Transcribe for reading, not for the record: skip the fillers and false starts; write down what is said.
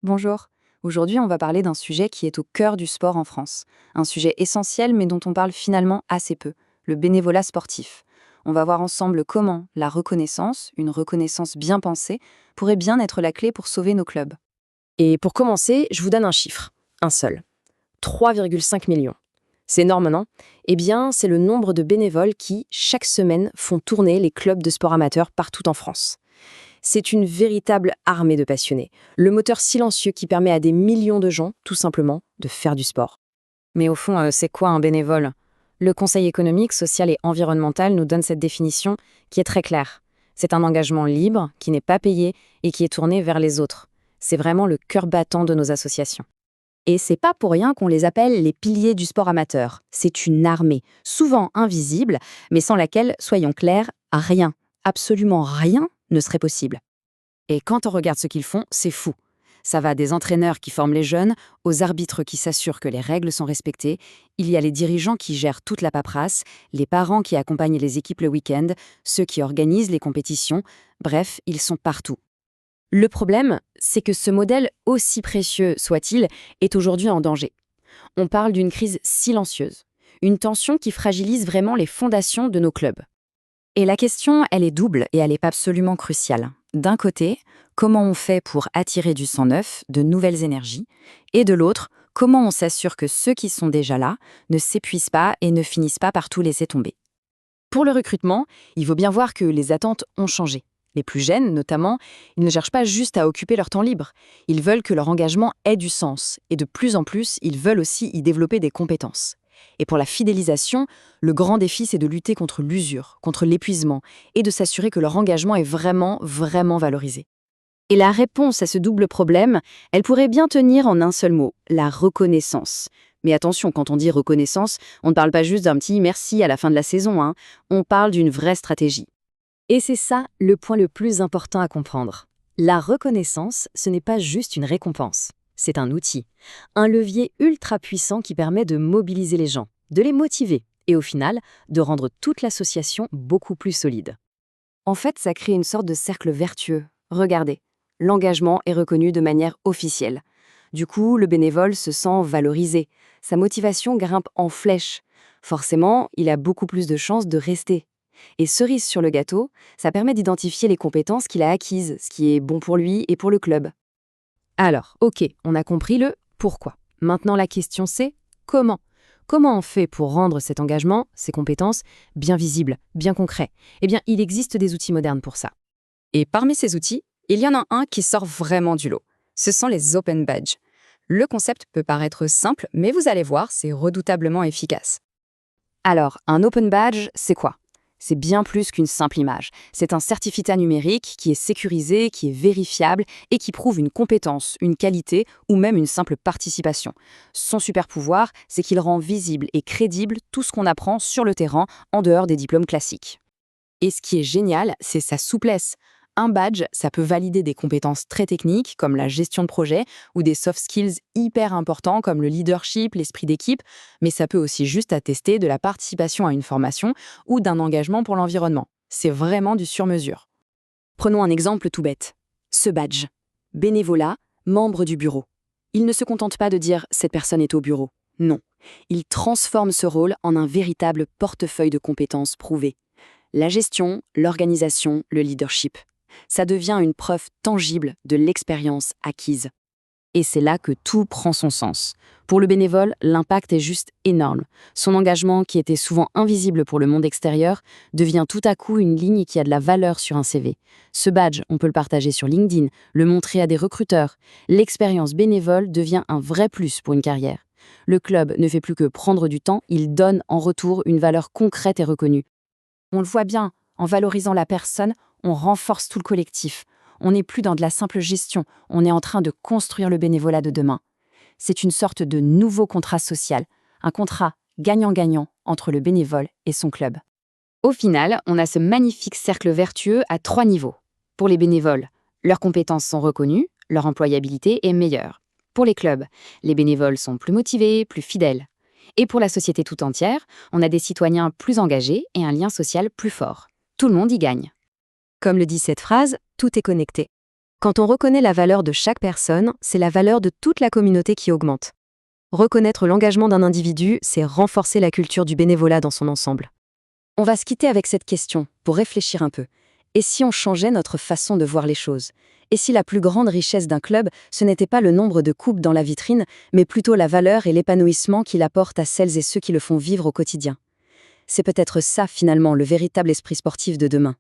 Bonjour. Aujourd'hui, on va parler d'un sujet qui est au cœur du sport en France. Un sujet essentiel mais dont on parle finalement assez peu, le bénévolat sportif. On va voir ensemble comment la reconnaissance, une reconnaissance bien pensée, pourrait bien être la clé pour sauver nos clubs. Et pour commencer, je vous donne un chiffre, un seul. 3,5 millions. C'est énorme, non? Eh bien, c'est le nombre de bénévoles qui, chaque semaine, font tourner les clubs de sport amateurs partout en France. C'est une véritable armée de passionnés, le moteur silencieux qui permet à des millions de gens, tout simplement, de faire du sport. Mais au fond, c'est quoi un bénévole? Le Conseil économique, social et environnemental nous donne cette définition qui est très claire. C'est un engagement libre, qui n'est pas payé et qui est tourné vers les autres. C'est vraiment le cœur battant de nos associations. Et c'est pas pour rien qu'on les appelle les piliers du sport amateur. C'est une armée, souvent invisible, mais sans laquelle, soyons clairs, rien, absolument rien ne serait possible. Et quand on regarde ce qu'ils font, c'est fou. Ça va des entraîneurs qui forment les jeunes, aux arbitres qui s'assurent que les règles sont respectées, il y a les dirigeants qui gèrent toute la paperasse, les parents qui accompagnent les équipes le week-end, ceux qui organisent les compétitions, bref, ils sont partout. Le problème, c'est que ce modèle, aussi précieux soit-il, est aujourd'hui en danger. On parle d'une crise silencieuse, une tension qui fragilise vraiment les fondations de nos clubs. Et la question, elle est double et elle est absolument cruciale. D'un côté, comment on fait pour attirer du sang neuf, de nouvelles énergies, et de l'autre, comment on s'assure que ceux qui sont déjà là ne s'épuisent pas et ne finissent pas par tout laisser tomber. Pour le recrutement, il faut bien voir que les attentes ont changé. Les plus jeunes, notamment, ils ne cherchent pas juste à occuper leur temps libre. Ils veulent que leur engagement ait du sens. Et de plus en plus, ils veulent aussi y développer des compétences. Et pour la fidélisation, le grand défi, c'est de lutter contre l'usure, contre l'épuisement, et de s'assurer que leur engagement est vraiment, vraiment valorisé. Et la réponse à ce double problème, elle pourrait bien tenir en un seul mot, la reconnaissance. Mais attention, quand on dit reconnaissance, on ne parle pas juste d'un petit merci à la fin de la saison, hein. On parle d'une vraie stratégie. Et c'est ça le point le plus important à comprendre. La reconnaissance, ce n'est pas juste une récompense. C'est un outil, un levier ultra puissant qui permet de mobiliser les gens, de les motiver et au final, de rendre toute l'association beaucoup plus solide. En fait, ça crée une sorte de cercle vertueux. Regardez, l'engagement est reconnu de manière officielle. Du coup, le bénévole se sent valorisé. Sa motivation grimpe en flèche. Forcément, il a beaucoup plus de chances de rester. Et cerise sur le gâteau, ça permet d'identifier les compétences qu'il a acquises, ce qui est bon pour lui et pour le club. Alors, ok, on a compris le pourquoi. Maintenant, la question c'est comment? Comment on fait pour rendre cet engagement, ces compétences, bien visibles, bien concrets? Eh bien, il existe des outils modernes pour ça. Et parmi ces outils, il y en a un qui sort vraiment du lot. Ce sont les Open Badges. Le concept peut paraître simple, mais vous allez voir, c'est redoutablement efficace. Alors, un Open Badge, c'est quoi? C'est bien plus qu'une simple image. C'est un certificat numérique qui est sécurisé, qui est vérifiable et qui prouve une compétence, une qualité ou même une simple participation. Son super pouvoir, c'est qu'il rend visible et crédible tout ce qu'on apprend sur le terrain en dehors des diplômes classiques. Et ce qui est génial, c'est sa souplesse. Un badge, ça peut valider des compétences très techniques comme la gestion de projet ou des soft skills hyper importants comme le leadership, l'esprit d'équipe, mais ça peut aussi juste attester de la participation à une formation ou d'un engagement pour l'environnement. C'est vraiment du sur-mesure. Prenons un exemple tout bête. Ce badge. Bénévolat, membre du bureau. Il ne se contente pas de dire « cette personne est au bureau ». Non. Il transforme ce rôle en un véritable portefeuille de compétences prouvées. La gestion, l'organisation, le leadership. Ça devient une preuve tangible de l'expérience acquise. Et c'est là que tout prend son sens. Pour le bénévole, l'impact est juste énorme. Son engagement, qui était souvent invisible pour le monde extérieur, devient tout à coup une ligne qui a de la valeur sur un CV. Ce badge, on peut le partager sur LinkedIn, le montrer à des recruteurs. L'expérience bénévole devient un vrai plus pour une carrière. Le club ne fait plus que prendre du temps, il donne en retour une valeur concrète et reconnue. On le voit bien, en valorisant la personne, on renforce tout le collectif. On n'est plus dans de la simple gestion, on est en train de construire le bénévolat de demain. C'est une sorte de nouveau contrat social, un contrat gagnant-gagnant entre le bénévole et son club. Au final, on a ce magnifique cercle vertueux à 3 niveaux. Pour les bénévoles, leurs compétences sont reconnues, leur employabilité est meilleure. Pour les clubs, les bénévoles sont plus motivés, plus fidèles. Et pour la société tout entière, on a des citoyens plus engagés et un lien social plus fort. Tout le monde y gagne. Comme le dit cette phrase, tout est connecté. Quand on reconnaît la valeur de chaque personne, c'est la valeur de toute la communauté qui augmente. Reconnaître l'engagement d'un individu, c'est renforcer la culture du bénévolat dans son ensemble. On va se quitter avec cette question, pour réfléchir un peu. Et si on changeait notre façon de voir les choses? Et si la plus grande richesse d'un club, ce n'était pas le nombre de coupes dans la vitrine, mais plutôt la valeur et l'épanouissement qu'il apporte à celles et ceux qui le font vivre au quotidien? C'est peut-être ça, finalement, le véritable esprit sportif de demain.